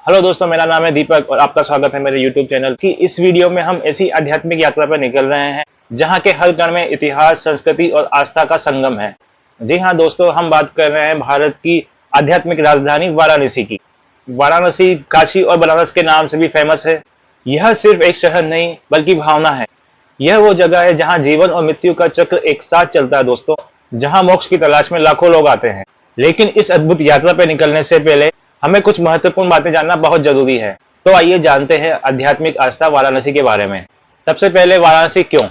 Hello दोस्तों, मेरा नाम है दीपक और आपका स्वागत है मेरे YouTube चैनल की। इस वीडियो में हम ऐसी आध्यात्मिक यात्रा पर निकल रहे हैं जहां के हर कण में इतिहास, संस्कृति और आस्था का संगम है। जी हां दोस्तों, हम बात कर रहे हैं भारत की आध्यात्मिक राजधानी वाराणसी की। वाराणसी काशी और बनारस के नाम से भी फेमस है। यह सिर्फ एक शहर नहीं बल्कि भावना है। यह वो जगह है जहाँ जीवन और मृत्यु का चक्र एक साथ चलता है दोस्तों, जहाँ मोक्ष की तलाश में लाखों लोग आते हैं। लेकिन इस अद्भुत यात्रा पर निकलने से पहले हमें कुछ महत्वपूर्ण बातें जानना बहुत जरूरी है। तो आइए जानते हैं आध्यात्मिक आस्था वाराणसी के बारे में। सबसे पहले वाराणसी क्यों?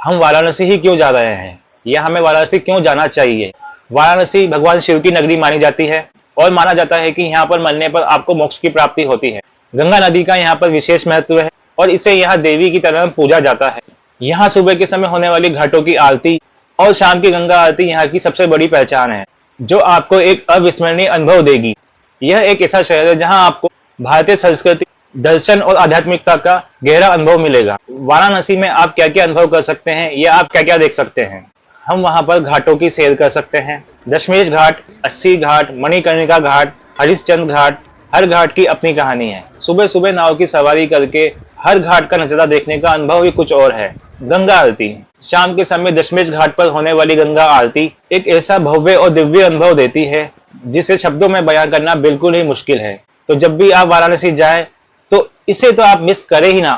हम वाराणसी ही क्यों जा रहे हैं या हमें वाराणसी क्यों जाना चाहिए? वाराणसी भगवान शिव की नगरी मानी जाती है और माना जाता है कि यहाँ पर मरने पर आपको मोक्ष की प्राप्ति होती है। गंगा नदी का यहाँ पर विशेष महत्व है और इसे यहाँ देवी की तरह पूजा जाता है। यहाँ सुबह के समय होने वाली घाटों की आरती और शाम की गंगा आरती यहाँ की सबसे बड़ी पहचान है, जो आपको एक अविस्मरणीय अनुभव देगी। यह एक ऐसा शहर है जहां आपको भारतीय संस्कृति, दर्शन और आध्यात्मिकता का गहरा अनुभव मिलेगा। वाराणसी में आप क्या क्या अनुभव कर सकते हैं या आप क्या क्या देख सकते हैं? हम वहां पर घाटों की सैर कर सकते हैं। दशमेश घाट, अस्सी घाट, मणिकर्णिका घाट, हरिश्चंद्र घाट, हर घाट की अपनी कहानी है। सुबह सुबह नाव की सवारी करके हर घाट का नजारा देखने का अनुभव ही कुछ और है। गंगा आरती, शाम के समय दशमेश घाट पर होने वाली गंगा आरती एक ऐसा भव्य और दिव्य अनुभव देती है जिसे शब्दों में बयां करना बिल्कुल ही मुश्किल है। तो जब भी आप वाराणसी जाएं तो इसे तो आप मिस करें ही ना।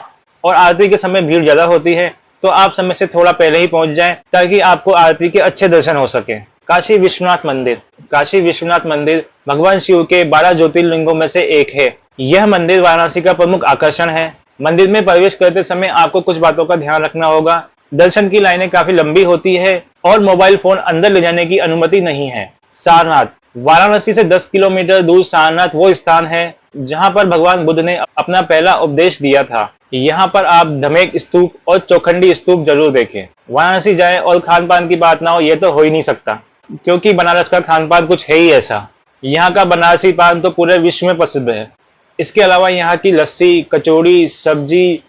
और आरती के समय भीड़ ज्यादा होती है तो आप समय से थोड़ा पहले ही पहुंच जाएं ताकि आपको आरती के अच्छे दर्शन हो सके। काशी विश्वनाथ मंदिर, काशी विश्वनाथ मंदिर भगवान शिव के 12 ज्योतिर्लिंगों में से एक है। यह मंदिर वाराणसी का प्रमुख आकर्षण है। मंदिर में प्रवेश करते समय आपको कुछ बातों का ध्यान रखना होगा। दर्शन की लाइनें काफी लंबी होती है और मोबाइल फोन अंदर ले जाने की अनुमति नहीं है। सारनाथ, वाराणसी से 10 किलोमीटर दूर सारनाथ वो स्थान है जहां पर भगवान बुद्ध ने अपना पहला उपदेश दिया था। यहाँ पर आप धमेक स्तूप और चौखंडी स्तूप जरूर देखें। वाराणसी जाएं और खान पान की बात ना हो, ये तो हो ही नहीं सकता, क्योंकि बनारस का खान पान कुछ है ही ऐसा। यहाँ का बनारसी पान तो पूरे विश्व में प्रसिद्ध है। इसके अलावा यहाँ की लस्सी, कचौड़ी, सब्जी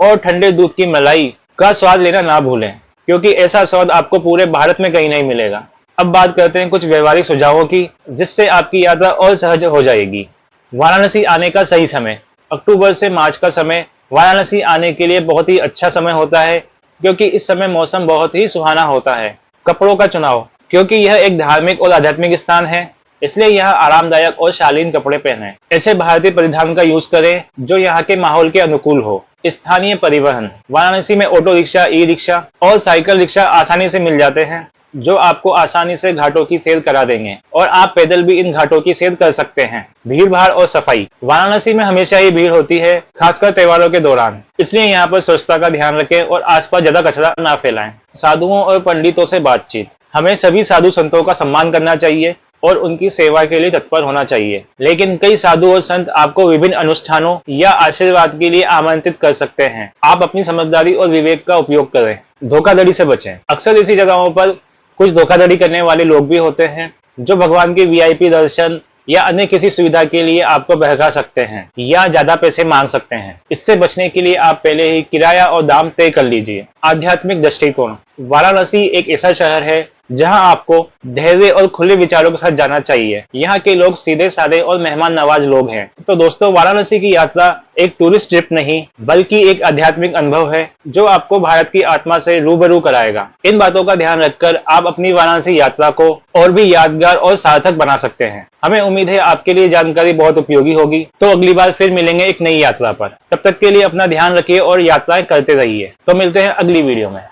और ठंडे दूध की मलाई का स्वाद लेना ना भूलें, क्योंकि ऐसा स्वाद आपको पूरे भारत में कहीं नहीं मिलेगा। अब बात करते हैं कुछ व्यवहारिक सुझावों की, जिससे आपकी यात्रा और सहज हो जाएगी। वाराणसी आने का सही समय, अक्टूबर से मार्च का समय वाराणसी आने के लिए बहुत ही अच्छा समय होता है, क्योंकि इस समय मौसम बहुत ही सुहाना होता है। कपड़ों का चुनाव, क्योंकि यह एक धार्मिक और आध्यात्मिक स्थान है, इसलिए यह आरामदायक और शालीन कपड़े पहने। ऐसे भारतीय परिधान का यूज करें जो यहाँ के माहौल के अनुकूल हो। स्थानीय परिवहन, वाराणसी में ऑटो रिक्शा, ई रिक्शा और साइकिल रिक्शा आसानी से मिल जाते हैं, जो आपको आसानी से घाटों की सैर करा देंगे और आप पैदल भी इन घाटों की सैर कर सकते हैं। भीड़ भाड़ और सफाई, वाराणसी में हमेशा ही भीड़ होती है, खासकर त्योहारों के दौरान, इसलिए यहाँ पर स्वच्छता का ध्यान रखें और आसपास ज्यादा कचरा ना फैलाएं। साधुओं और पंडितों से बातचीत, हमें सभी साधु संतों का सम्मान करना चाहिए और उनकी सेवा के लिए तत्पर होना चाहिए। लेकिन कई साधु और संत आपको विभिन्न अनुष्ठानों या आशीर्वाद के लिए आमंत्रित कर सकते हैं। आप अपनी समझदारी और विवेक का उपयोग करें। धोखाधड़ी से बचें, अक्सर ऐसी जगहों पर कुछ धोखाधड़ी करने वाले लोग भी होते हैं जो भगवान के वीआईपी दर्शन या अन्य किसी सुविधा के लिए आपको बहका सकते हैं या ज्यादा पैसे मांग सकते हैं। इससे बचने के लिए आप पहले ही किराया और दाम तय कर लीजिए। आध्यात्मिक दृष्टिकोण, वाराणसी एक ऐसा शहर है जहां आपको धैर्य और खुले विचारों के साथ जाना चाहिए। यहाँ के लोग सीधे साधे और मेहमान नवाज लोग हैं। तो दोस्तों, वाराणसी की यात्रा एक टूरिस्ट ट्रिप नहीं बल्कि एक आध्यात्मिक अनुभव है जो आपको भारत की आत्मा से रूबरू कराएगा। इन बातों का ध्यान रखकर आप अपनी वाराणसी यात्रा को और भी यादगार और सार्थक बना सकते हैं। हमें उम्मीद है आपके लिए जानकारी बहुत उपयोगी होगी। तो अगली बार फिर मिलेंगे एक नई यात्रा पर। तब तक के लिए अपना ध्यान रखिए और यात्राएं करते रहिए। तो मिलते हैं अगली वीडियो में।